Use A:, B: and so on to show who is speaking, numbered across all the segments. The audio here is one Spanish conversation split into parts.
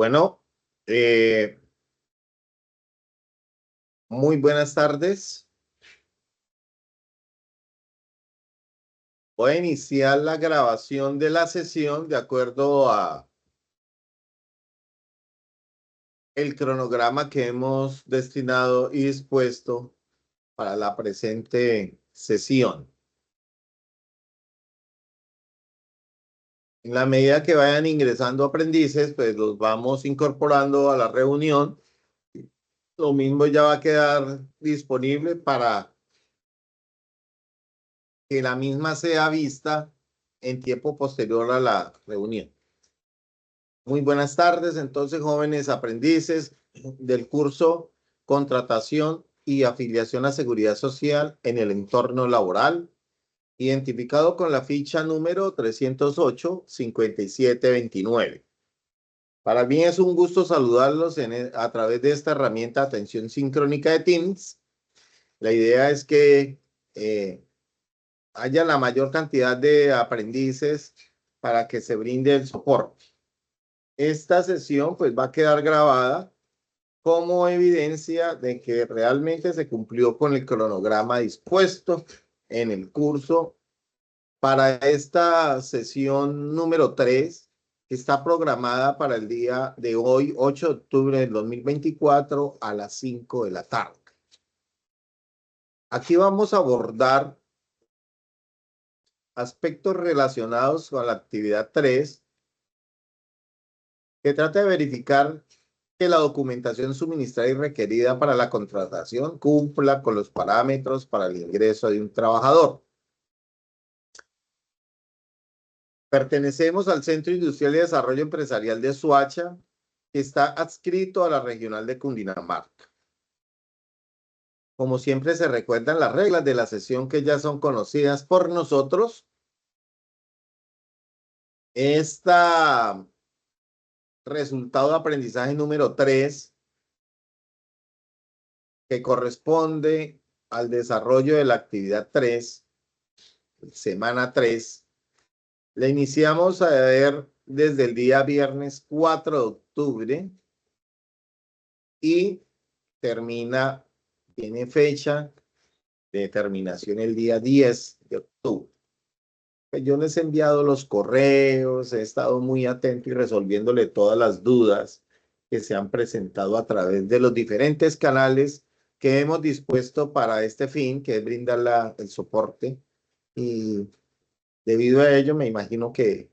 A: Bueno, muy buenas tardes. Voy a iniciar la grabación de la sesión de acuerdo a el cronograma que hemos destinado y dispuesto para la presente sesión. En la medida que vayan ingresando aprendices, pues los vamos incorporando a la reunión. Lo mismo ya va a quedar disponible para que la misma sea vista en tiempo posterior a la reunión. Muy buenas tardes, entonces, jóvenes aprendices del curso Contratación y Afiliación a Seguridad Social en el entorno laboral, identificado con la ficha número 308-5729. Para mí es un gusto saludarlos a través de esta herramienta Atención Sincrónica de Teams. La idea es que haya la mayor cantidad de aprendices para que se brinde el soporte. Esta sesión pues va a quedar grabada como evidencia de que realmente se cumplió con el cronograma dispuesto en el curso para esta sesión número 3, que está programada para el día de hoy, 8 de octubre del 2024, a las 5 de la tarde. Aquí vamos a abordar aspectos relacionados con la actividad 3, que trata de verificar que la documentación suministrada y requerida para la contratación cumpla con los parámetros para el ingreso de un trabajador. Pertenecemos al Centro Industrial y Desarrollo Empresarial de Soacha, que está adscrito a la Regional de Cundinamarca. Como siempre, se recuerdan las reglas de la sesión que ya son conocidas por nosotros. Esta resultado de aprendizaje número 3, que corresponde al desarrollo de la actividad 3, semana 3, la iniciamos a ver desde el día viernes 4 de octubre y tiene fecha de terminación el día 10 de octubre. Yo les he enviado los correos, he estado muy atento y resolviéndole todas las dudas que se han presentado a través de los diferentes canales que hemos dispuesto para este fin, que es brindar el soporte. Y debido a ello, me imagino que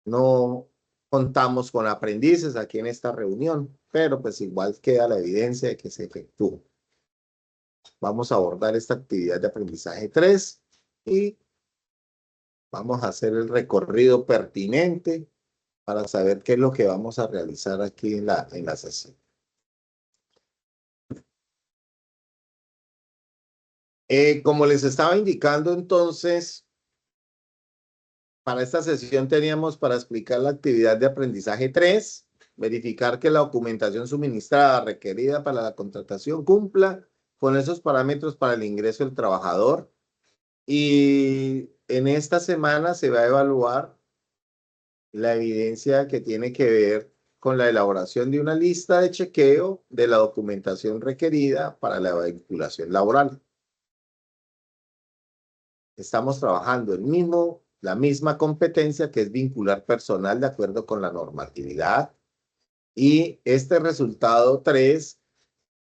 A: no contamos con aprendices aquí en esta reunión, pero pues igual queda la evidencia de que se efectúa. Vamos a abordar esta actividad de aprendizaje 3 y vamos a hacer el recorrido pertinente para saber qué es lo que vamos a realizar aquí en la sesión. Como les estaba indicando entonces, para esta sesión teníamos para explicar la actividad de aprendizaje 3, verificar que la documentación suministrada requerida para la contratación cumpla con esos parámetros para el ingreso del trabajador. Y en esta semana se va a evaluar la evidencia que tiene que ver con la elaboración de una lista de chequeo de la documentación requerida para la vinculación laboral. Estamos trabajando la misma competencia, que es vincular personal de acuerdo con la normatividad. Y este resultado 3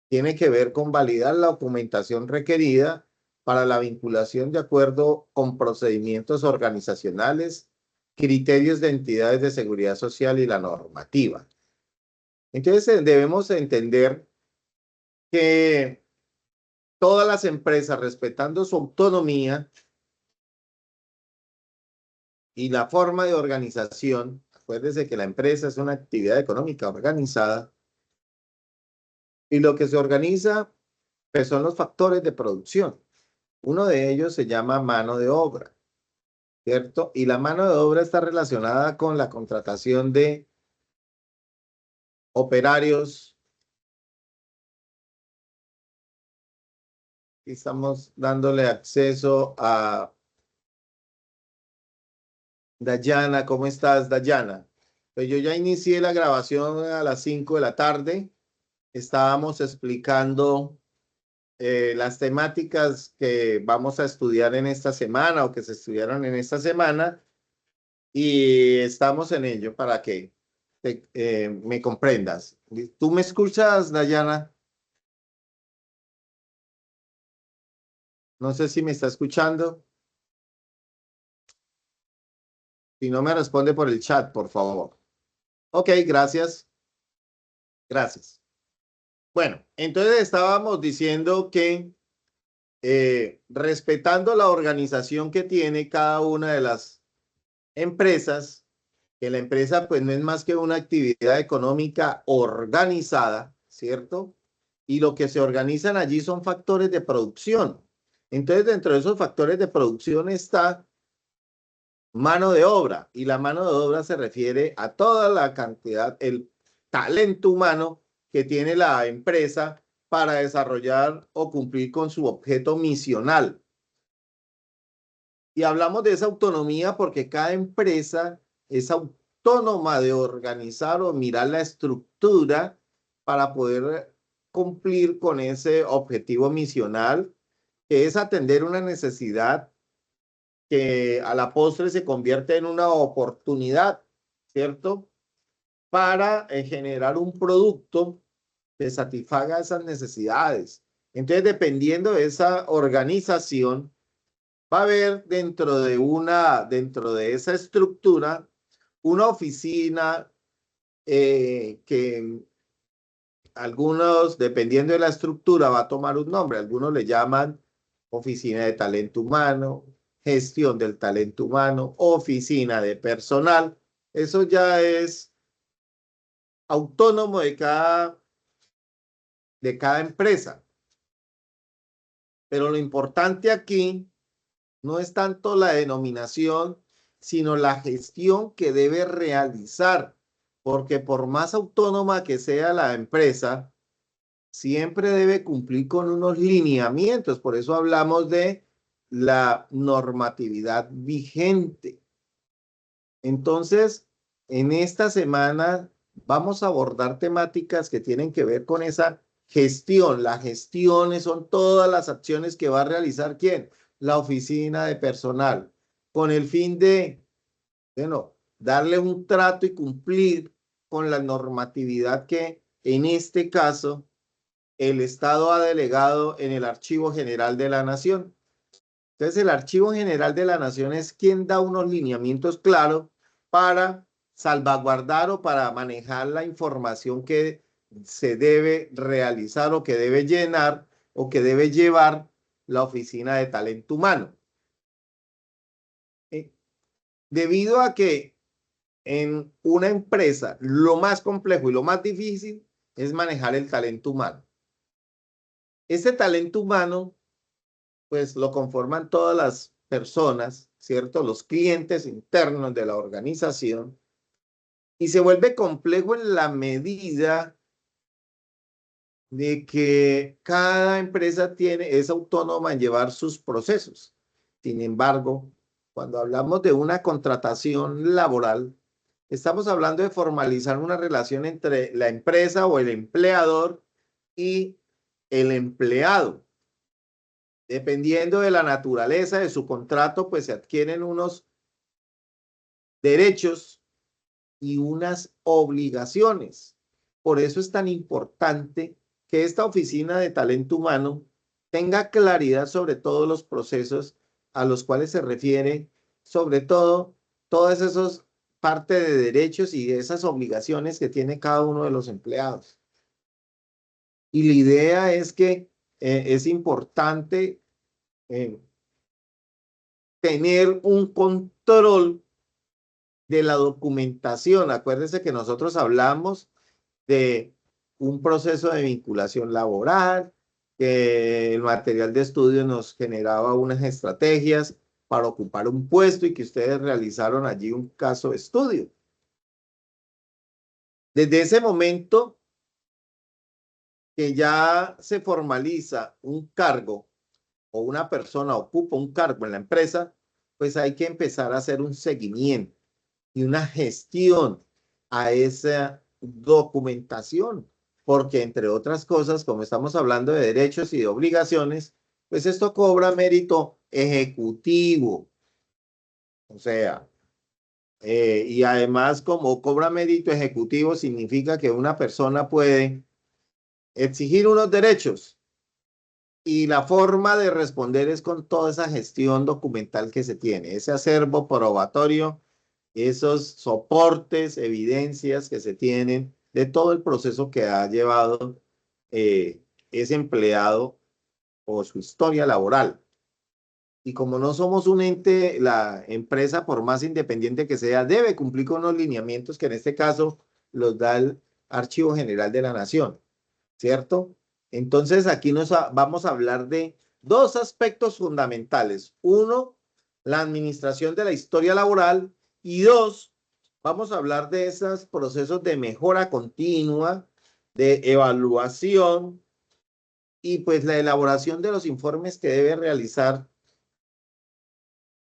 A: tiene que ver con validar la documentación requerida para la vinculación de acuerdo con procedimientos organizacionales, criterios de entidades de seguridad social y la normativa. Entonces, debemos entender que todas las empresas, respetando su autonomía y la forma de organización, acuérdense que la empresa es una actividad económica organizada, y lo que se organiza pues, son los factores de producción. Uno de ellos se llama mano de obra, ¿cierto? Y la mano de obra está relacionada con la contratación de operarios. Y estamos dándole acceso a Dayana. ¿Cómo estás, Dayana? Pues yo ya inicié la grabación a las 5 de la tarde. Estábamos explicando las temáticas que vamos a estudiar en esta semana o que se estudiaron en esta semana y estamos en ello para que me comprendas. ¿Tú me escuchas, Dayana? No sé si me está escuchando. Si no me responde por el chat, por favor. Ok, gracias. Gracias. Bueno, entonces estábamos diciendo que respetando la organización que tiene cada una de las empresas, que la empresa pues no es más que una actividad económica organizada, ¿cierto? Y lo que se organizan allí son factores de producción. Entonces, dentro de esos factores de producción está mano de obra, y la mano de obra se refiere a toda la cantidad, el talento humano que tiene la empresa para desarrollar o cumplir con su objeto misional. Y hablamos de esa autonomía porque cada empresa es autónoma de organizar o mirar la estructura para poder cumplir con ese objetivo misional, que es atender una necesidad que a la postre se convierte en una oportunidad, ¿cierto? Para generar un producto que satisfaga esas necesidades. Entonces, dependiendo de esa organización, va a haber dentro de esa estructura, una oficina que algunos, dependiendo de la estructura, va a tomar un nombre. Algunos le llaman oficina de talento humano, gestión del talento humano, oficina de personal. Eso ya es autónomo de cada empresa. Pero lo importante aquí no es tanto la denominación, sino la gestión que debe realizar, porque por más autónoma que sea la empresa, siempre debe cumplir con unos lineamientos. Por eso hablamos de la normatividad vigente. Entonces, en esta semana vamos a abordar temáticas que tienen que ver con esa gestión. Las gestiones son todas las acciones que va a realizar ¿quién? La oficina de personal, con el fin de, bueno, darle un trato y cumplir con la normatividad que en este caso el Estado ha delegado en el Archivo General de la Nación. Entonces, el Archivo General de la Nación es quien da unos lineamientos claros para salvaguardar o para manejar la información que se debe realizar o que debe llenar o que debe llevar la Oficina de Talento Humano. Debido a que en una empresa lo más complejo y lo más difícil es manejar el talento humano. Ese talento humano pues lo conforman todas las personas, ¿cierto? Los clientes internos de la organización, y se vuelve complejo en la medida de que cada empresa es autónoma en llevar sus procesos. Sin embargo, cuando hablamos de una contratación laboral, estamos hablando de formalizar una relación entre la empresa o el empleador y el empleado. Dependiendo de la naturaleza de su contrato, pues se adquieren unos derechos y unas obligaciones. Por eso es tan importante que esta oficina de talento humano tenga claridad sobre todos los procesos a los cuales se refiere, sobre todo, todas esas parte de derechos y de esas obligaciones que tiene cada uno de los empleados. Y la idea es que es importante eh, tener un control de la documentación. Acuérdense que nosotros hablamos de un proceso de vinculación laboral, que el material de estudio nos generaba unas estrategias para ocupar un puesto y que ustedes realizaron allí un caso de estudio. Desde ese momento que ya se formaliza un cargo o una persona ocupa un cargo en la empresa, pues hay que empezar a hacer un seguimiento y una gestión a esa documentación, porque entre otras cosas, como estamos hablando de derechos y de obligaciones, pues esto cobra mérito ejecutivo. O sea, y además como cobra mérito ejecutivo significa que una persona puede exigir unos derechos y la forma de responder es con toda esa gestión documental que se tiene, ese acervo probatorio, esos soportes, evidencias que se tienen de todo el proceso que ha llevado ese empleado o su historia laboral. Y como no somos un ente, la empresa, por más independiente que sea, debe cumplir con los lineamientos que en este caso los da el Archivo General de la Nación, ¿cierto? Entonces aquí vamos a hablar de dos aspectos fundamentales. Uno, la administración de la historia laboral y dos, vamos a hablar de esos procesos de mejora continua, de evaluación y pues la elaboración de los informes que debe realizar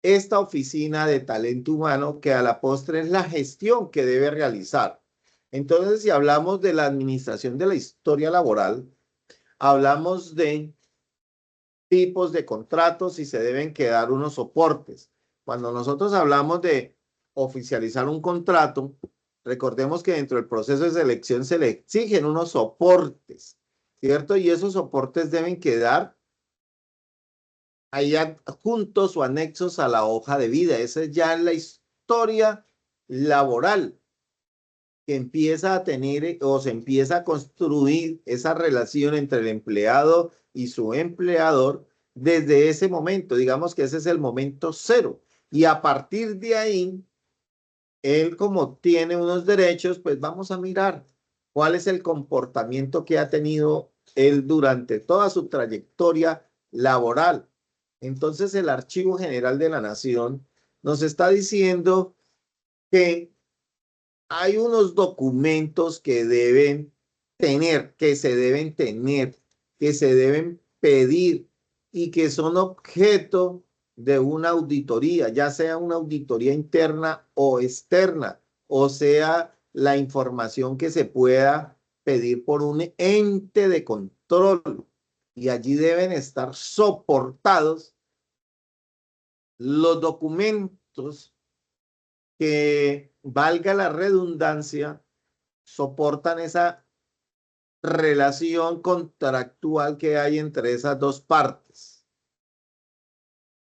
A: esta oficina de talento humano, que a la postre es la gestión que debe realizar. Entonces, si hablamos de la administración de la historia laboral, hablamos de tipos de contratos y se deben quedar unos soportes. Cuando nosotros hablamos de oficializar un contrato, recordemos que dentro del proceso de selección se le exigen unos soportes, ¿cierto? Y esos soportes deben quedar ahí adjuntos o anexos a la hoja de vida. Esa es ya la historia laboral que empieza a tener o se empieza a construir esa relación entre el empleado y su empleador desde ese momento. Digamos que ese es el momento cero. Y a partir de ahí, él como tiene unos derechos, pues vamos a mirar cuál es el comportamiento que ha tenido él durante toda su trayectoria laboral. Entonces el Archivo General de la Nación nos está diciendo que hay unos documentos que deben tener, que se deben tener, que se deben pedir y que son objeto de una auditoría, ya sea una auditoría interna o externa, o sea, la información que se pueda pedir por un ente de control. Y allí deben estar soportados los documentos que, valga la redundancia, soportan esa relación contractual que hay entre esas dos partes.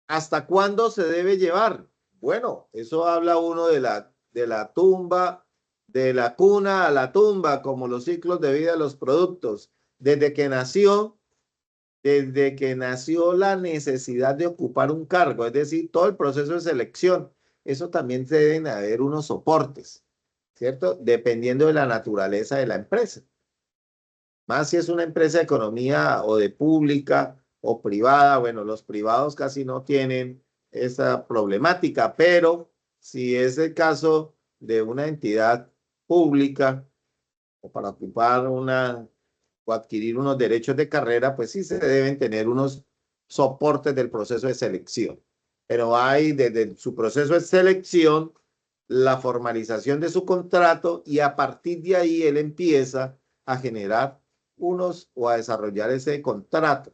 A: ¿Hasta cuándo se debe llevar? Bueno, eso habla uno de la tumba, de la cuna a la tumba, como los ciclos de vida de los productos. Desde que nació la necesidad de ocupar un cargo, es decir, todo el proceso de selección, eso también se deben haber unos soportes, ¿cierto? Dependiendo de la naturaleza de la empresa. Más si es una empresa de economía o de pública o privada, bueno, los privados casi no tienen esa problemática, pero si es el caso de una entidad pública o para ocupar una o adquirir unos derechos de carrera, pues sí se deben tener unos soportes del proceso de selección. Pero hay desde su proceso de selección la formalización de su contrato y a partir de ahí él empieza a generar unos o a desarrollar ese contrato,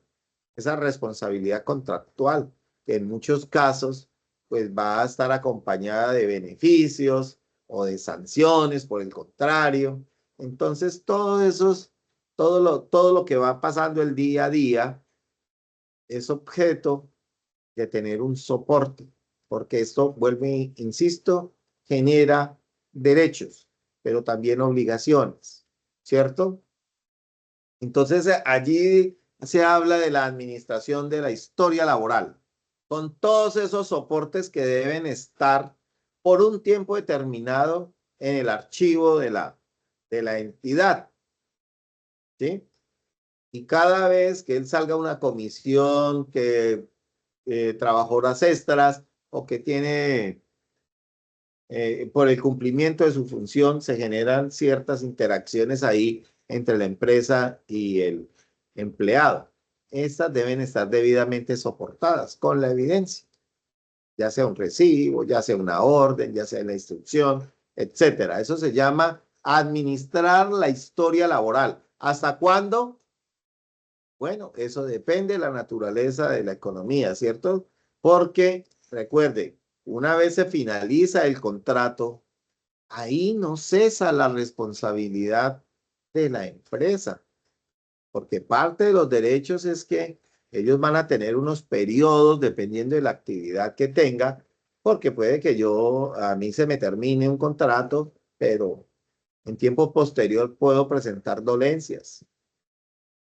A: esa responsabilidad contractual, que en muchos casos pues va a estar acompañada de beneficios o de sanciones, por el contrario. Entonces, todo lo que va pasando el día a día es objeto de tener un soporte, porque esto vuelve, insisto, genera derechos, pero también obligaciones, ¿cierto? Entonces, allí se habla de la administración de la historia laboral, con todos esos soportes que deben estar por un tiempo determinado en el archivo de la entidad, ¿sí? Y cada vez que él salga a una comisión, que trabajó horas extras o que tiene por el cumplimiento de su función, se generan ciertas interacciones ahí entre la empresa y el empleado. Estas deben estar debidamente soportadas con la evidencia, ya sea un recibo, ya sea una orden, ya sea la instrucción. etcétera. Eso se llama administrar la historia laboral. ¿Hasta cuándo? Bueno, eso depende de la naturaleza de la economía, ¿cierto? Porque, recuerde, una vez se finaliza el contrato, ahí no cesa la responsabilidad de la empresa, porque parte de los derechos es que ellos van a tener unos periodos dependiendo de la actividad que tenga, porque puede que a mí se me termine un contrato, pero en tiempo posterior puedo presentar dolencias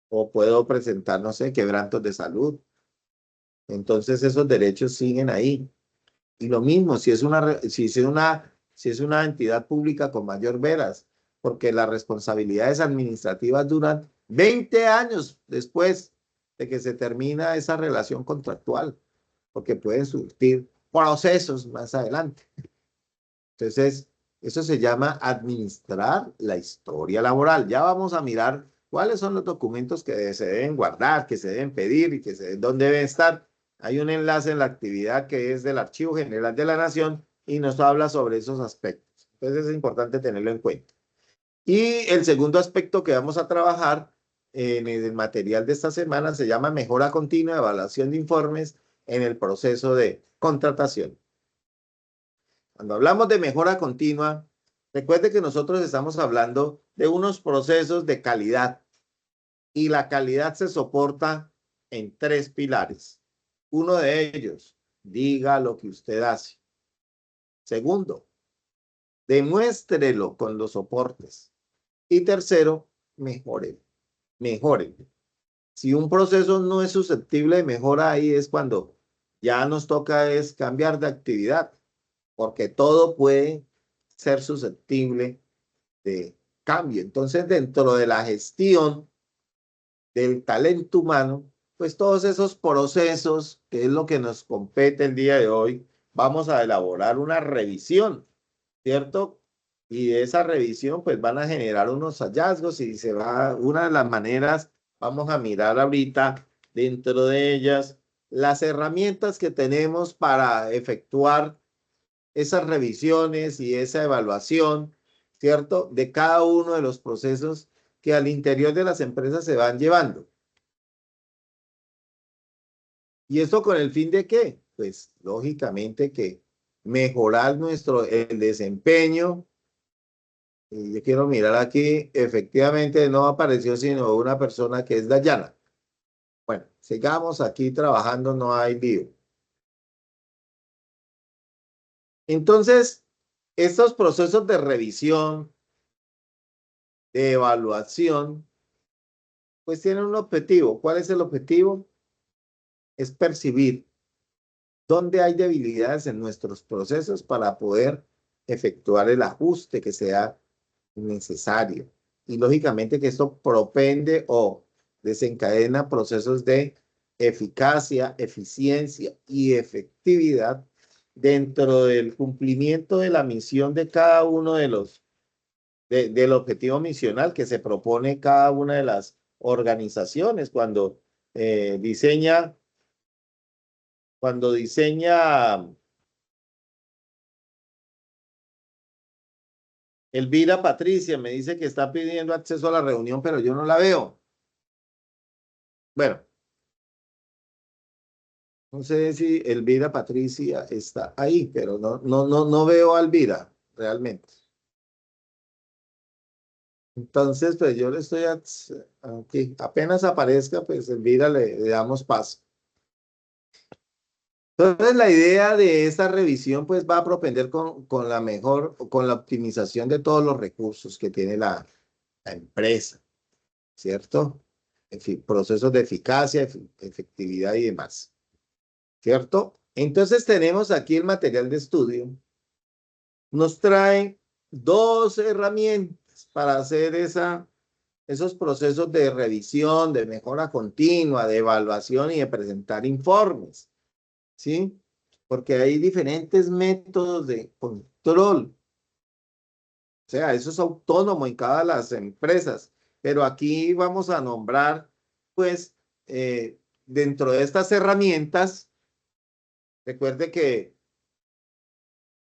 A: o puedo presentar, no sé, quebrantos de salud. Entonces esos derechos siguen ahí. Y lo mismo, si es una entidad pública con mayor veras, porque las responsabilidades administrativas duran 20 años después de que se termina esa relación contractual, porque pueden surtir procesos más adelante. Entonces, eso se llama administrar la historia laboral. Ya vamos a mirar cuáles son los documentos que se deben guardar, que se deben pedir y dónde deben estar. Hay un enlace en la actividad que es del Archivo General de la Nación y nos habla sobre esos aspectos. Entonces, es importante tenerlo en cuenta. Y el segundo aspecto que vamos a trabajar en el material de esta semana se llama mejora continua, evaluación de informes en el proceso de contratación. Cuando hablamos de mejora continua, recuerde que nosotros estamos hablando de unos procesos de calidad y la calidad se soporta en 3 pilares. Uno de ellos, diga lo que usted hace. Segundo, demuéstrelo con los soportes. Y tercero, mejore. Si un proceso no es susceptible de mejora, ahí es cuando ya nos toca es cambiar de actividad, porque todo puede ser susceptible de cambio. Entonces, dentro de la gestión del talento humano, pues todos esos procesos, que es lo que nos compete el día de hoy, vamos a elaborar una revisión, ¿cierto? Y de esa revisión, pues van a generar unos hallazgos y una de las maneras, vamos a mirar ahorita dentro de ellas, las herramientas que tenemos para efectuar esas revisiones y esa evaluación, ¿cierto? De cada uno de los procesos que al interior de las empresas se van llevando. ¿Y esto con el fin de qué? Pues lógicamente que mejorar el desempeño. Y yo quiero mirar aquí, efectivamente no apareció sino una persona que es Dayana. Bueno, sigamos aquí trabajando, no hay lío. Entonces, estos procesos de revisión, de evaluación, pues tienen un objetivo. ¿Cuál es el objetivo? Es percibir dónde hay debilidades en nuestros procesos para poder efectuar el ajuste que sea necesario. Y lógicamente que esto propende o desencadena procesos de eficacia, eficiencia y efectividad dentro del cumplimiento de la misión de cada uno del objetivo misional que se propone cada una de las organizaciones diseña, cuando diseña Elvira Patricia, me dice que está pidiendo acceso a la reunión, pero yo no la veo. Bueno, no sé si Elvira Patricia está ahí, pero no veo a Elvira realmente. Entonces, pues yo le estoy aquí. Apenas aparezca, pues Elvira le damos paso. Entonces, la idea de esta revisión, pues va a propender con con la optimización de todos los recursos que tiene la empresa, ¿cierto? En fin, procesos de eficacia, efectividad y demás, ¿cierto? Entonces, tenemos aquí el material de estudio. Nos trae 2 herramientas para hacer esos procesos de revisión, de mejora continua, de evaluación y de presentar informes, ¿sí? Porque hay diferentes métodos de control. O sea, eso es autónomo en cada de las empresas. Pero aquí vamos a nombrar, pues, dentro de estas herramientas, recuerde que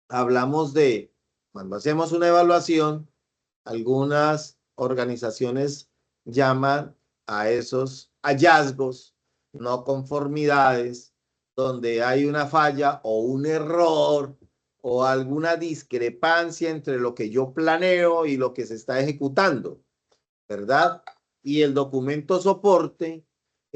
A: hablamos de Cuando hacemos una evaluación, algunas organizaciones llaman a esos hallazgos, no conformidades, donde hay una falla o un error o alguna discrepancia entre lo que yo planeo y lo que se está ejecutando, ¿verdad? Y el documento soporte,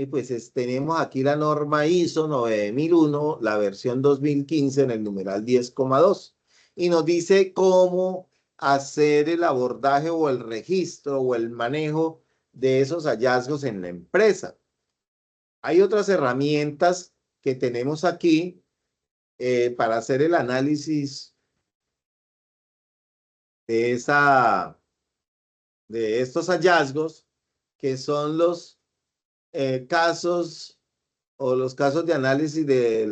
A: pues tenemos aquí la norma ISO 9001, la versión 2015 en el numeral 10,2, y nos dice cómo hacer el abordaje o el registro o el manejo de esos hallazgos en la empresa. Hay otras herramientas que tenemos aquí para hacer el análisis de, de estos hallazgos, que son los casos o los casos de análisis de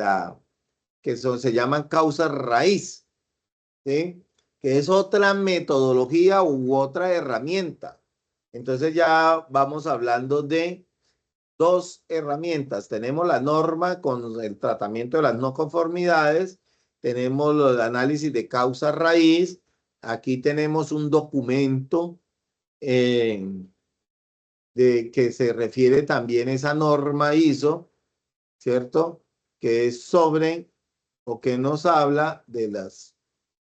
A: que se llaman causas raíz, ¿sí? Que es otra metodología u otra herramienta. Entonces ya vamos hablando de dos herramientas. Tenemos la norma con el tratamiento de las no conformidades, tenemos el análisis de causa raíz, aquí tenemos un documento eh, de que se refiere también a esa norma ISO, ¿cierto? Que es sobre o que nos habla de las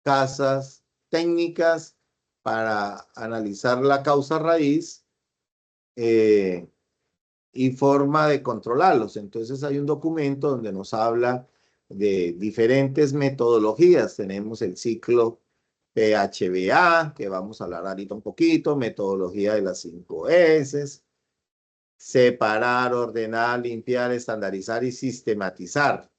A: casas técnicas para analizar la causa raíz y forma de controlarlos. Entonces hay un documento donde nos habla de diferentes metodologías. Tenemos el ciclo PHBA, que vamos a hablar ahorita un poquito, metodología de las 5S, separar, ordenar, limpiar, estandarizar y sistematizar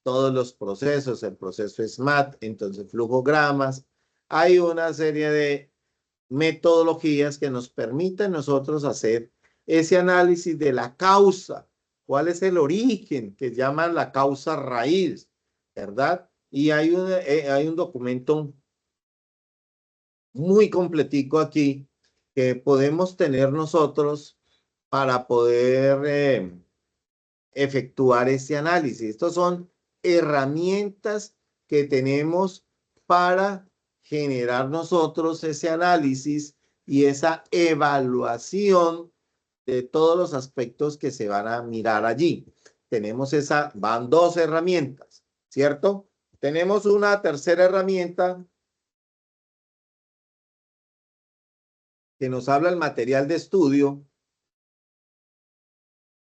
A: todos los procesos, el proceso SMAT, entonces flujogramas. Hay una serie de metodologías que nos permiten nosotros hacer ese análisis de la causa, cuál es el origen, que llaman la causa raíz, ¿verdad? Y hay un documento muy completico aquí que podemos tener nosotros para poder efectuar ese análisis. Estos son herramientas que tenemos para generar nosotros ese análisis y esa evaluación de todos los aspectos que se van a mirar allí. Tenemos van dos herramientas, ¿cierto? Tenemos una tercera herramienta que nos habla el material de estudio,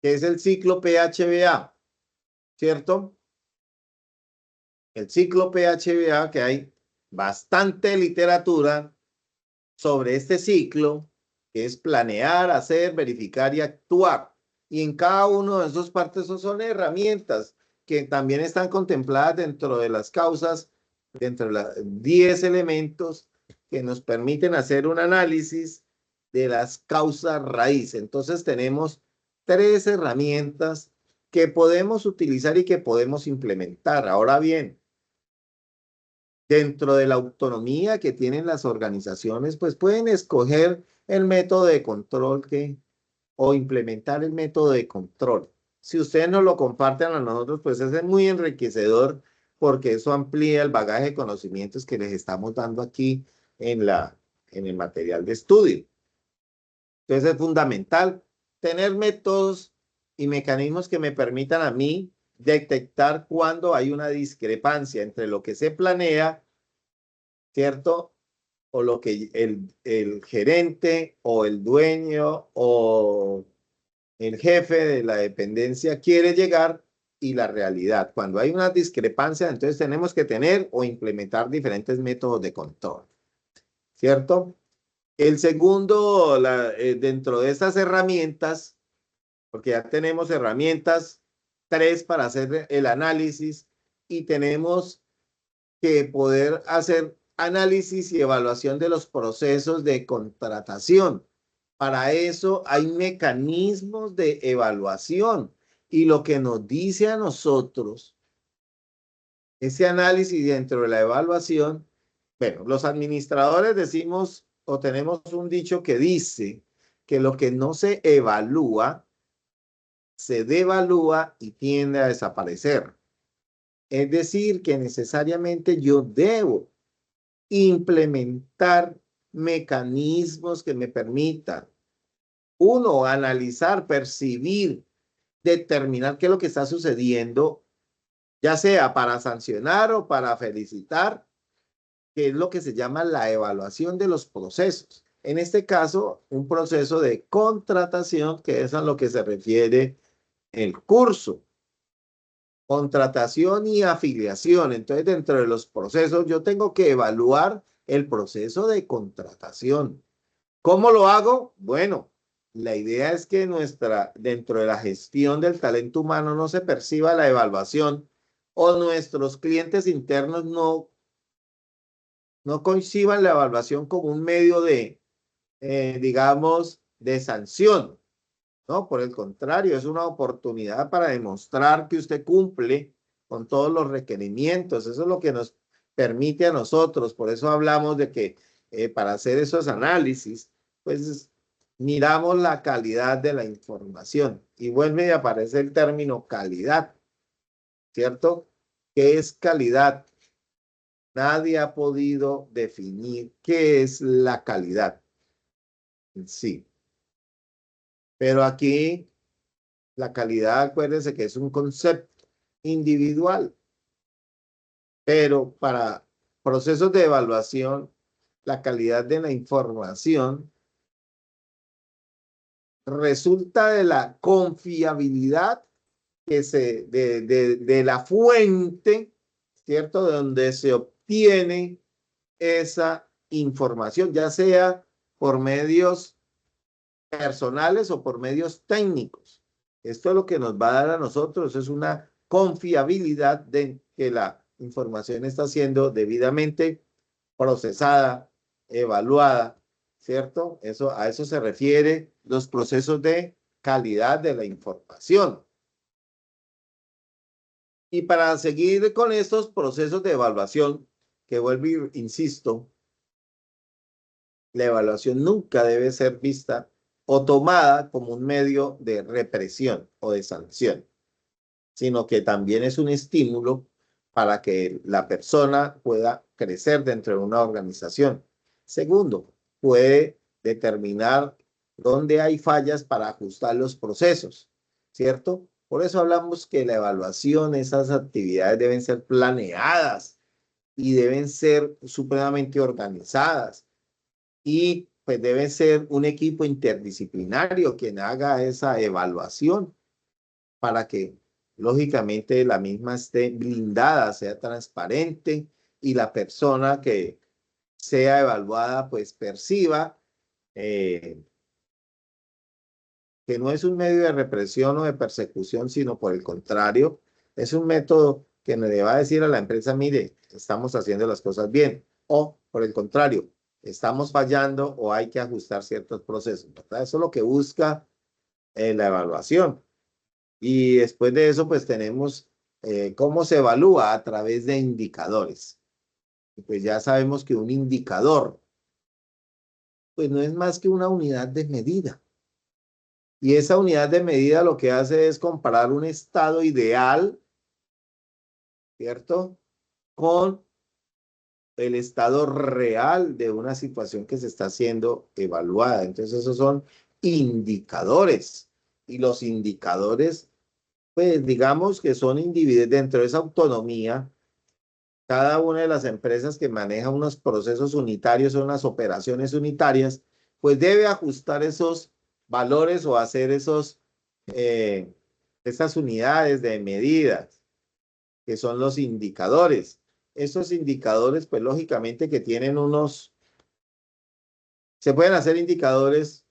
A: que es el ciclo PHBA, ¿cierto? El ciclo PHBA, que hay bastante literatura sobre este ciclo, que es planear, hacer, verificar y actuar. Y en cada uno de esos partes son herramientas que también están contempladas dentro de las causas, dentro de los 10 elementos que nos permiten hacer un análisis de las causas raíz. Entonces tenemos tres herramientas que podemos utilizar y que podemos implementar. Ahora bien, dentro de la autonomía que tienen las organizaciones, pues pueden escoger el método de control o implementar el método de control. Si ustedes nos lo comparten a nosotros, pues es muy enriquecedor porque eso amplía el bagaje de conocimientos que les estamos dando aquí en el material de estudio. Entonces es fundamental tener métodos y mecanismos que me permitan a mí detectar cuando hay una discrepancia entre lo que se planea, ¿cierto? O lo que el gerente o el dueño o el jefe de la dependencia quiere llegar y la realidad. Cuando hay una discrepancia, entonces tenemos que tener o implementar diferentes métodos de control, ¿cierto? El segundo, dentro de estas herramientas, porque ya tenemos herramientas, tres para hacer el análisis y tenemos que poder hacer análisis y evaluación de los procesos de contratación. Para eso hay mecanismos de evaluación y lo que nos dice a nosotros ese análisis dentro de la evaluación, bueno, los administradores decimos o tenemos un dicho que dice que lo que no se evalúa se devalúa y tiende a desaparecer. Es decir, que necesariamente yo debo implementar mecanismos que me permitan, uno, analizar, percibir, determinar qué es lo que está sucediendo, ya sea para sancionar o para felicitar, que es lo que se llama la evaluación de los procesos. En este caso, un proceso de contratación, que es a lo que se refiere el curso. Contratación y afiliación. Entonces, dentro de los procesos, yo tengo que evaluar el proceso de contratación. ¿Cómo lo hago? Bueno, la idea es que dentro de la gestión del talento humano no se perciba la evaluación o nuestros clientes internos no conciban la evaluación como un medio de, digamos, de sanción. No, por el contrario, es una oportunidad para demostrar que usted cumple con todos los requerimientos. Eso es lo que nos permite a nosotros. Por eso hablamos de que para hacer esos análisis, pues miramos la calidad de la información. Y vuelve a aparecer el término calidad, ¿cierto? ¿Qué es calidad? Nadie ha podido definir qué es la calidad en sí. Pero aquí la calidad, acuérdense que es un concepto individual, pero para procesos de evaluación, la calidad de la información resulta de la confiabilidad de la fuente, ¿cierto? De donde se obtiene esa información, ya sea por medios personales o por medios técnicos. Esto es lo que nos va a dar a nosotros, es una confiabilidad de que la información está siendo debidamente procesada, evaluada, ¿cierto? A eso se refiere los procesos de calidad de la información. Y para seguir con estos procesos de evaluación, que vuelvo y insisto, la evaluación nunca debe ser vista o tomada como un medio de represión o de sanción, sino que también es un estímulo para que la persona pueda crecer dentro de una organización. Segundo, puede determinar dónde hay fallas para ajustar los procesos, ¿cierto? Por eso hablamos que la evaluación, esas actividades deben ser planeadas y deben ser supremamente organizadas y pues debe ser un equipo interdisciplinario quien haga esa evaluación para que lógicamente la misma esté blindada, sea transparente y la persona que sea evaluada pues perciba eh, que no es un medio de represión o de persecución, sino por el contrario, es un método que le va a decir a la empresa, mire, estamos haciendo las cosas bien, o por el contrario, estamos fallando o hay que ajustar ciertos procesos, ¿verdad? Eso es lo que busca la evaluación. Y después de eso, pues tenemos cómo se evalúa a través de indicadores. Y pues ya sabemos que un indicador, pues no es más que una unidad de medida. Y esa unidad de medida lo que hace es comparar un estado ideal, ¿cierto? Con el estado real de una situación que se está siendo evaluada. Entonces, esos son indicadores. Y los indicadores, pues digamos que son individuos dentro de esa autonomía. Cada una de las empresas que maneja unos procesos unitarios o unas operaciones unitarias, pues debe ajustar esos valores o hacer esas unidades de medidas, que son los indicadores. Esos indicadores, pues lógicamente que tienen se pueden hacer indicadores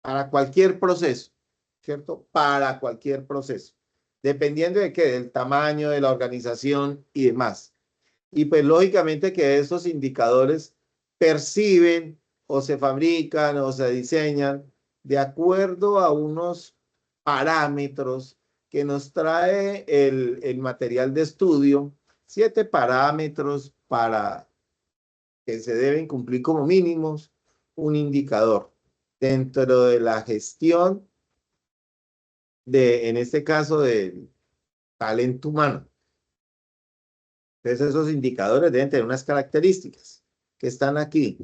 A: para cualquier proceso, ¿cierto? Para cualquier proceso, dependiendo de qué, del tamaño de la organización y demás. Y pues lógicamente que esos indicadores perciben o se fabrican o se diseñan de acuerdo a unos parámetros que nos trae el material de estudio, 7 parámetros para que se deben cumplir como mínimos un indicador dentro de la gestión en este caso, del talento humano. Entonces esos indicadores deben tener unas características que están aquí.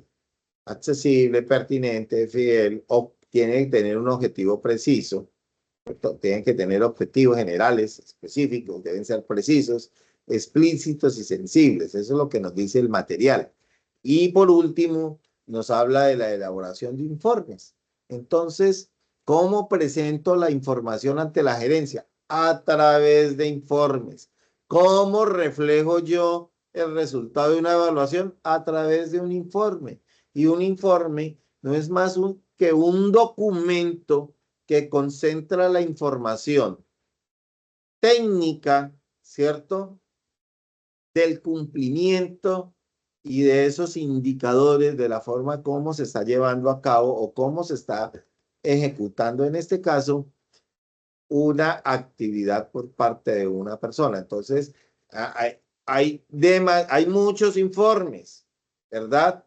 A: Accesible, pertinente, fiel, o tiene que tener un objetivo preciso. Tienen que tener objetivos generales, específicos, deben ser precisos, explícitos y sensibles. Eso es lo que nos dice el material. Y por último, nos habla de la elaboración de informes. Entonces, ¿cómo presento la información ante la gerencia? A través de informes. ¿Cómo reflejo yo el resultado de una evaluación? A través de un informe. Y un informe no es más que un documento que concentra la información técnica, ¿cierto? Del cumplimiento y de esos indicadores de la forma como se está llevando a cabo o cómo se está ejecutando, en este caso, una actividad por parte de una persona. Entonces, hay muchos informes, ¿verdad?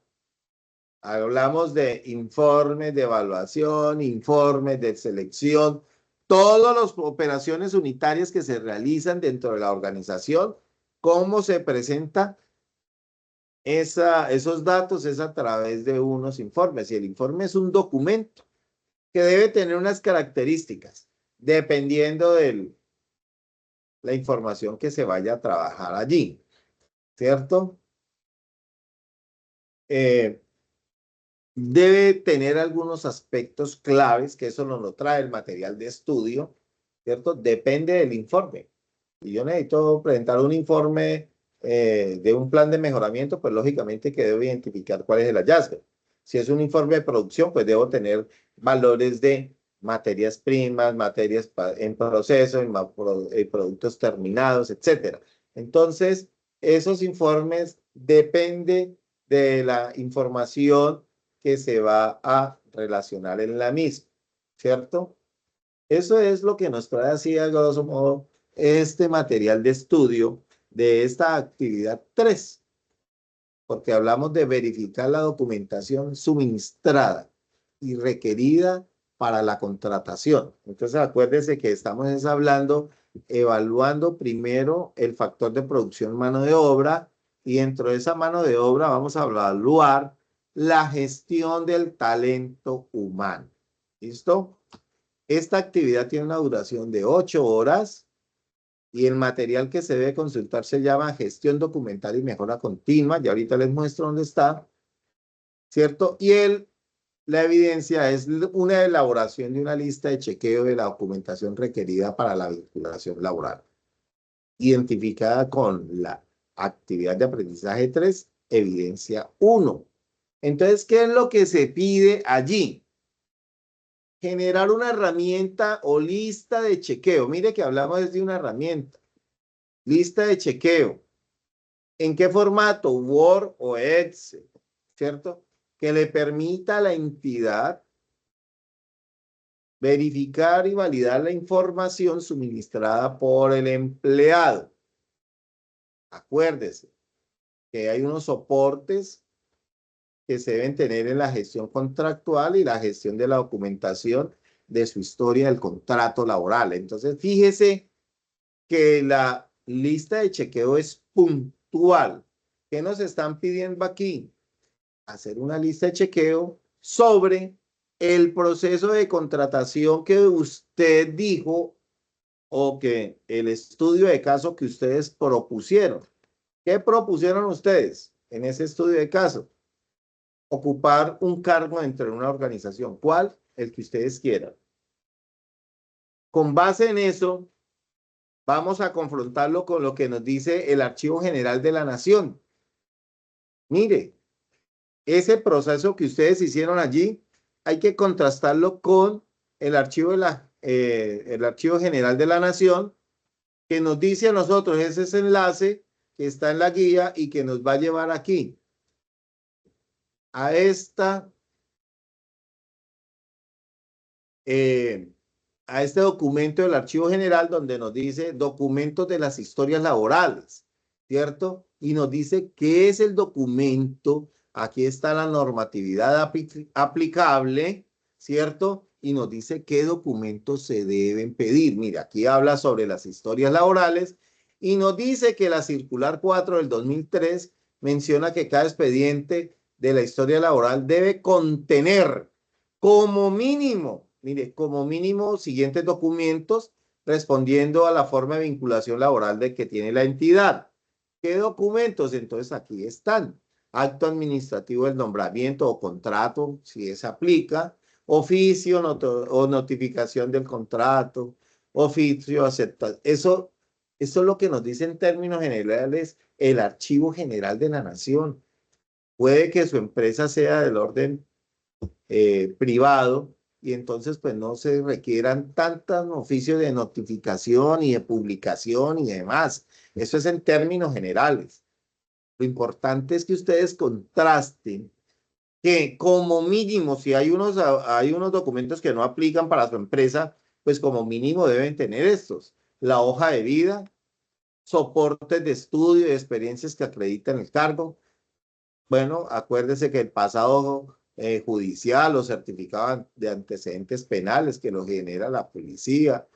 A: Hablamos de informes de evaluación, informes de selección, todas las operaciones unitarias que se realizan dentro de la organización, cómo se presenta esos datos es a través de unos informes. Y el informe es un documento que debe tener unas características, dependiendo de la información que se vaya a trabajar allí, ¿cierto? Debe tener algunos aspectos claves, que eso nos lo trae el material de estudio, ¿cierto? Depende del informe. Y yo necesito presentar un informe de un plan de mejoramiento, pues lógicamente que debo identificar cuál es el hallazgo. Si es un informe de producción, pues debo tener valores de materias primas, materias en proceso, productos terminados, etcétera. Entonces, esos informes dependen de la información que se va a relacionar en la misma, ¿cierto? Eso es lo que nos trae así a grosso modo este material de estudio de esta actividad 3, porque hablamos de verificar la documentación suministrada y requerida para la contratación. Entonces acuérdense que estamos hablando, evaluando primero el factor de producción mano de obra, y dentro de esa mano de obra vamos a evaluar la gestión del talento humano. ¿Listo? Esta actividad tiene una duración de 8 horas y el material que se debe consultar se llama Gestión Documental y Mejora Continua. Y ahorita les muestro dónde está, ¿cierto? Y la evidencia es una elaboración de una lista de chequeo de la documentación requerida para la vinculación laboral, identificada con la actividad de aprendizaje 3, evidencia 1. Entonces, ¿qué es lo que se pide allí? Generar una herramienta o lista de chequeo. Mire que hablamos de una herramienta. Lista de chequeo. ¿En qué formato? Word o Excel, ¿cierto? Que le permita a la entidad verificar y validar la información suministrada por el empleado. Acuérdese que hay unos soportes que se deben tener en la gestión contractual y la gestión de la documentación de su historia del contrato laboral. Entonces, fíjese que la lista de chequeo es puntual. ¿Qué nos están pidiendo aquí? Hacer una lista de chequeo sobre el proceso de contratación que usted dijo o que el estudio de caso que ustedes propusieron. ¿Qué propusieron ustedes en ese estudio de caso? Ocupar un cargo dentro de una organización. ¿Cuál? El que ustedes quieran. Con base en eso, vamos a confrontarlo con lo que nos dice el Archivo General de la Nación. Mire, ese proceso que ustedes hicieron allí, hay que contrastarlo con el Archivo General de la Nación, que nos dice a nosotros ese enlace que está en la guía y que nos va a llevar aquí, a este documento del Archivo General, donde nos dice documentos de las historias laborales, ¿cierto? Y nos dice qué es el documento. Aquí está la normatividad aplicable, ¿cierto? Y nos dice qué documentos se deben pedir. Mira, aquí habla sobre las historias laborales Y nos dice que la circular 4 del 2003 menciona que cada expediente de la historia laboral debe contener como mínimo, mire, como mínimo siguientes documentos respondiendo a la forma de vinculación laboral de que tiene la entidad. ¿Qué documentos? Entonces aquí están. Acto administrativo del nombramiento o contrato, si se aplica, oficio o notificación del contrato, oficio aceptación. Eso es lo que nos dice en términos generales el Archivo General de la Nación. Puede que su empresa sea del orden privado y entonces pues no se requieran tantos oficios de notificación y de publicación y demás. Eso es en términos generales. Lo importante es que ustedes contrasten que como mínimo, si hay unos documentos que no aplican para su empresa, pues como mínimo deben tener estos. La hoja de vida, soportes de estudio y experiencias que acreditan el cargo. Bueno, acuérdese que el pasado judicial o certificado de antecedentes penales que lo genera la policía,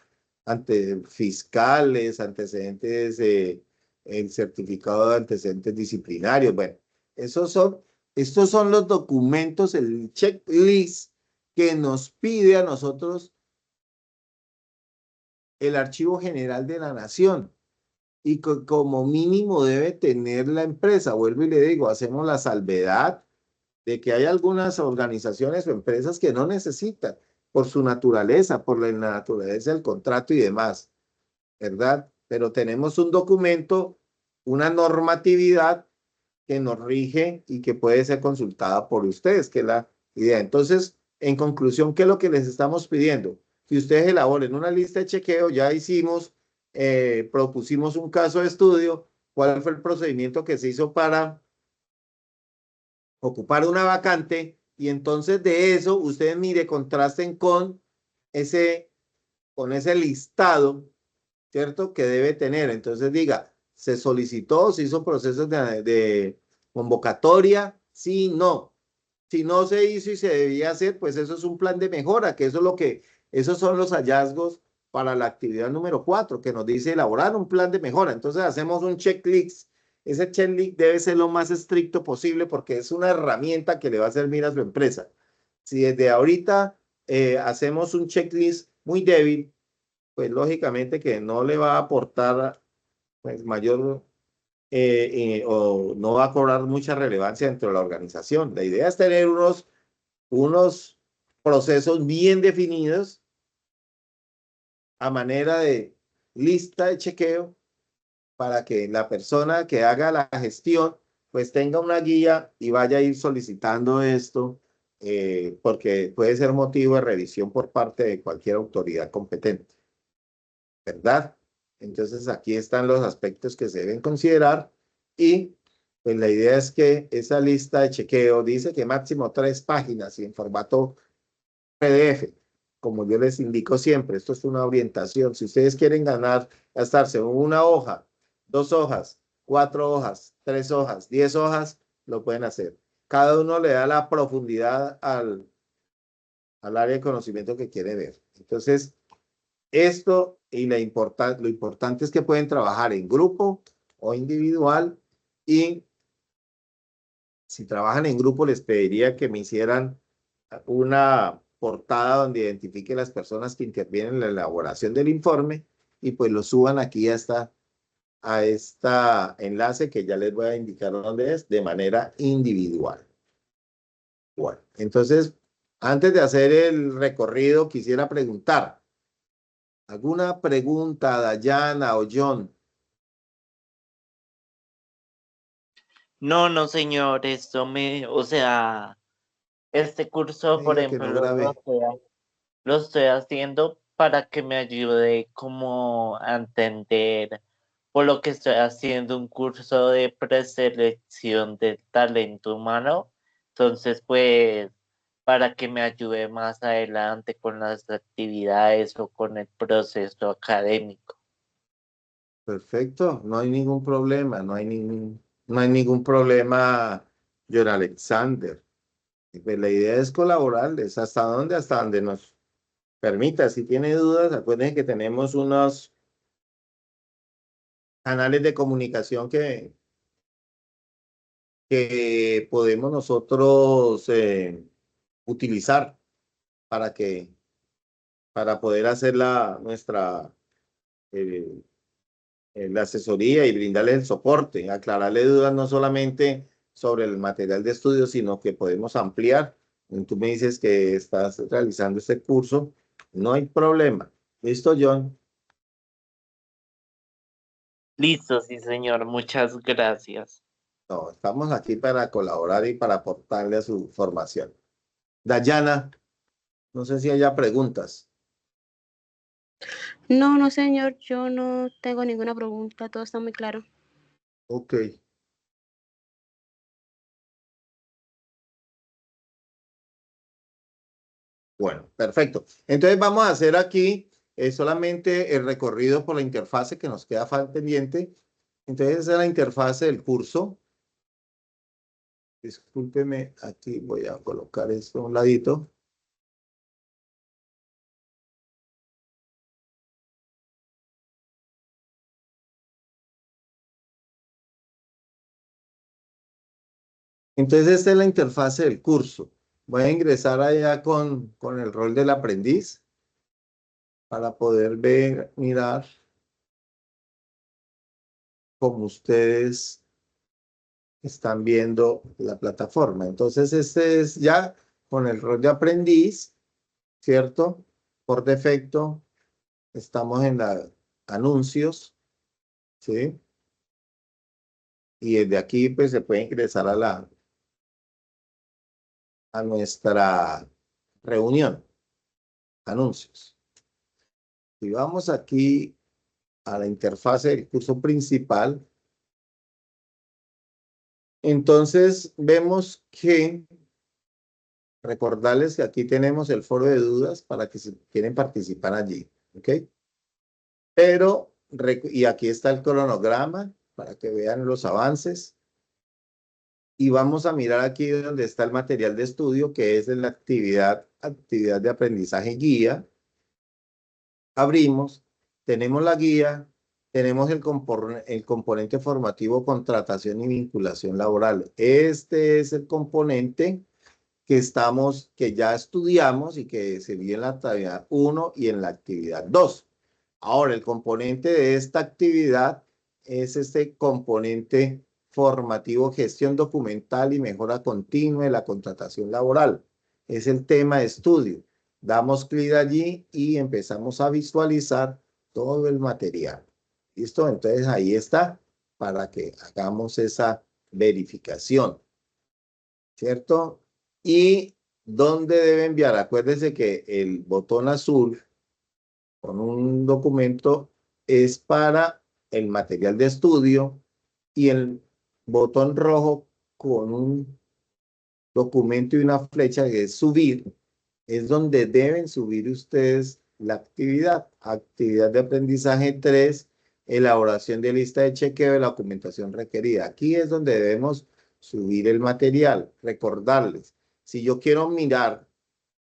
A: ante fiscales, antecedentes, el certificado de antecedentes disciplinarios. Bueno, estos son los documentos, el checklist que nos pide a nosotros el Archivo General de la Nación y como mínimo debe tener la empresa. Vuelvo y le digo, hacemos la salvedad de que hay algunas organizaciones o empresas que no necesitan por su naturaleza, por la naturaleza del contrato y demás, ¿verdad? Pero tenemos un documento, una normatividad que nos rige y que puede ser consultada por ustedes, que es la idea. Entonces, en conclusión, ¿qué es lo que les estamos pidiendo? Que ustedes elaboren una lista de chequeo, ya hicimos, propusimos un caso de estudio, cuál fue el procedimiento que se hizo para ocupar una vacante y entonces de eso ustedes mire, contrasten ese, con ese listado, ¿cierto? Que debe tener. Entonces diga, ¿se solicitó, se hizo procesos de convocatoria? Sí, no. Si no se hizo y se debía hacer, pues eso es un plan de mejora, que eso es esos son los hallazgos para la actividad número 4, que nos dice elaborar un plan de mejora. Entonces hacemos un checklist. Ese checklist debe ser lo más estricto posible porque es una herramienta que le va a servir a su empresa. Si desde ahorita hacemos un checklist muy débil, pues lógicamente que no le va a aportar pues, mayor o no va a cobrar mucha relevancia dentro de la organización. La idea es tener unos procesos bien definidos a manera de lista de chequeo para que la persona que haga la gestión pues tenga una guía y vaya a ir solicitando esto porque puede ser motivo de revisión por parte de cualquier autoridad competente, ¿verdad? Entonces aquí están los aspectos que se deben considerar y pues la idea es que esa lista de chequeo dice que máximo 3 páginas y en formato PDF. Como yo les indico siempre, esto es una orientación. Si ustedes quieren gastarse una hoja, 2 hojas, 4 hojas, 3 hojas, 10 hojas, lo pueden hacer. Cada uno le da la profundidad al área de conocimiento que quiere ver. Entonces, esto y lo importante es que pueden trabajar en grupo o individual y si trabajan en grupo les pediría que me hicieran una portada donde identifique las personas que intervienen en la elaboración del informe y pues lo suban aquí a esta enlace que ya les voy a indicar dónde es de manera individual. Bueno, entonces, antes de hacer el recorrido, quisiera preguntar, ¿alguna pregunta, Dayana o John?
B: No, no, señor, o sea, este curso,
A: Me
B: por
A: diga que
B: ejemplo,
A: no grabé.
B: lo estoy haciendo para que me ayude como a entender, por lo que estoy haciendo un curso de preselección del talento humano. Entonces, pues, para que me ayude más adelante con las actividades o con el proceso académico.
A: Perfecto, no hay ningún problema, no hay ningún problema, John Alexander. Pues la idea es colaborarles, hasta donde nos permita. Si tiene dudas, acuérdense que tenemos canales de comunicación que podemos nosotros utilizar para para poder hacer eh, la asesoría y brindarle el soporte, aclararle dudas no solamente sobre el material de estudio, sino que podemos ampliar. Tú me dices que estás realizando este curso, no hay problema. ¿Listo, John?
B: Listo, sí, señor. Muchas gracias.
A: No, estamos aquí para colaborar y para aportarle a su formación. Dayana, no sé si haya preguntas.
C: No, no, señor, yo no tengo ninguna pregunta, todo está muy claro.
A: Ok. Bueno, perfecto. Entonces vamos a hacer aquí solamente el recorrido por la interfase que nos queda pendiente. Entonces esa es la interfase del curso. Discúlpeme, aquí voy a colocar esto a un ladito. Entonces esta es la interfase del curso. Voy a ingresar allá con el rol del aprendiz para poder ver, mirar cómo ustedes están viendo la plataforma. Entonces este es ya con el rol de aprendiz, ¿cierto? Por defecto estamos en la anuncios, ¿sí? Y desde aquí pues se puede ingresar a nuestra reunión, anuncios. Si vamos aquí a la interfase del curso principal, entonces vemos que recordarles que aquí tenemos el foro de dudas para que si quieren participar allí, ¿ok? Pero, y aquí está el cronograma para que vean los avances. Y vamos a mirar aquí donde está el material de estudio, que es en la actividad de aprendizaje guía. Abrimos, tenemos la guía, tenemos el componente formativo, contratación y vinculación laboral. Este es el componente que ya estudiamos y que se vio en la actividad 1 y en la actividad 2. Ahora, el componente de esta actividad es este componente formativo, gestión documental y mejora continua de la contratación laboral. Es el tema de estudio. Damos clic allí y empezamos a visualizar todo el material. ¿Listo? Entonces ahí está para que hagamos esa verificación. ¿Cierto? Y ¿dónde debe enviar? Acuérdense que el botón azul con un documento es para el material de estudio y el botón rojo con un documento y una flecha que es subir, es donde deben subir ustedes la actividad. Actividad de aprendizaje 3, elaboración de lista de chequeo de la documentación requerida. Aquí es donde debemos subir el material. Recordarles, si yo quiero mirar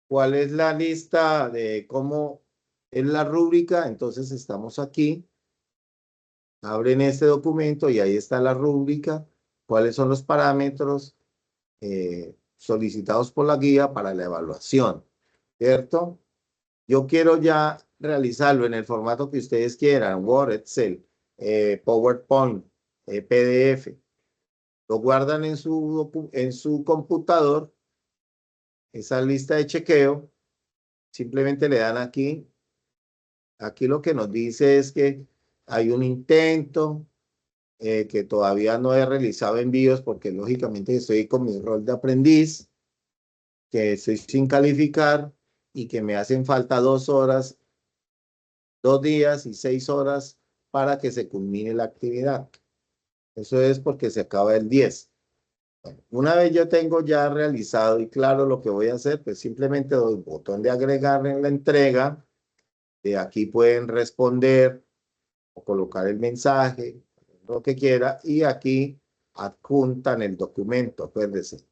A: cuál es la lista de cómo es la rúbrica, entonces estamos aquí, abren este documento y ahí está la rúbrica, cuáles son los parámetros solicitados por la guía para la evaluación, ¿cierto? Yo quiero ya realizarlo en el formato que ustedes quieran, Word, Excel, PowerPoint, PDF. Lo guardan en su computador, esa lista de chequeo, simplemente le dan aquí. Aquí lo que nos dice es que hay un intento, que todavía no he realizado envíos porque lógicamente estoy con mi rol de aprendiz, que estoy sin calificar y que me hacen falta 2 horas, 2 días y 6 horas para que se culmine la actividad. Eso es porque se acaba el 10. Bueno, una vez yo tengo ya realizado y claro lo que voy a hacer, pues simplemente doy el botón de agregar en la entrega. De aquí pueden responder o colocar el mensaje, lo que quiera, y aquí adjuntan el documento. Acuérdense,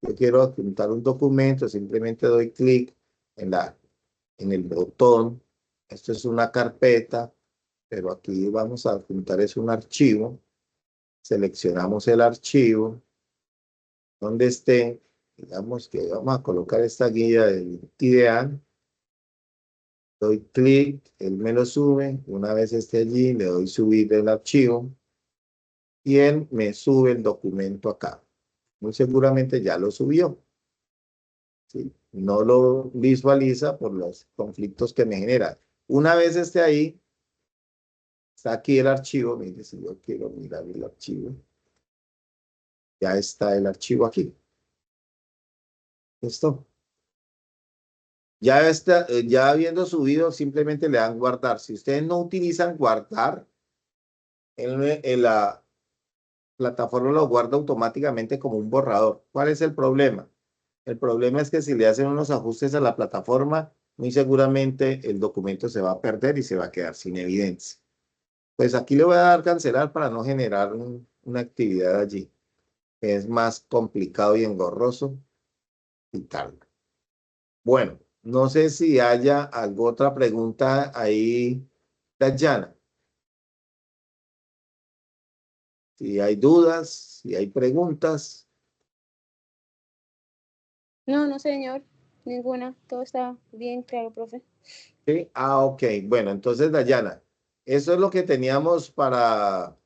A: yo quiero adjuntar un documento, simplemente doy clic en el botón. Esto es una carpeta, pero aquí vamos a adjuntar es un archivo. Seleccionamos el archivo donde esté. Digamos que vamos a colocar esta guía del ideal. Doy clic, él me lo sube. Una vez esté allí, le doy subir el archivo y él me sube el documento acá. Muy seguramente ya lo subió. ¿Sí? No lo visualiza por los conflictos que me genera. Una vez esté ahí, está aquí el archivo. Mire, si yo quiero mirar el archivo, ya está el archivo aquí. ¿Listo? Ya habiendo subido, simplemente le dan guardar. Si ustedes no utilizan guardar, en la plataforma lo guarda automáticamente como un borrador. ¿Cuál es el problema? El problema es que si le hacen unos ajustes a la plataforma, muy seguramente el documento se va a perder y se va a quedar sin evidencia. Pues aquí le voy a dar cancelar para no generar una actividad allí. Es más complicado y engorroso quitarlo. Bueno, no sé si haya alguna otra pregunta ahí, Dayana. Si hay dudas, si hay preguntas.
C: No, no, señor. Ninguna. Todo está bien claro, profe.
A: ¿Sí? Ok. Bueno, entonces, Dayana, eso es lo que teníamos para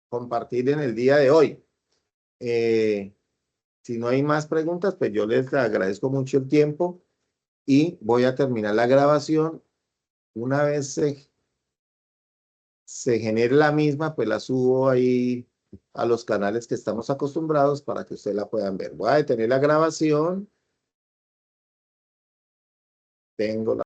A: compartir en el día de hoy. Si no hay más preguntas, pues yo les agradezco mucho el tiempo y voy a terminar la grabación. Una vez se genere la misma, pues la subo ahí a los canales que estamos acostumbrados para que ustedes la puedan ver. Voy a detener la grabación. Tengo la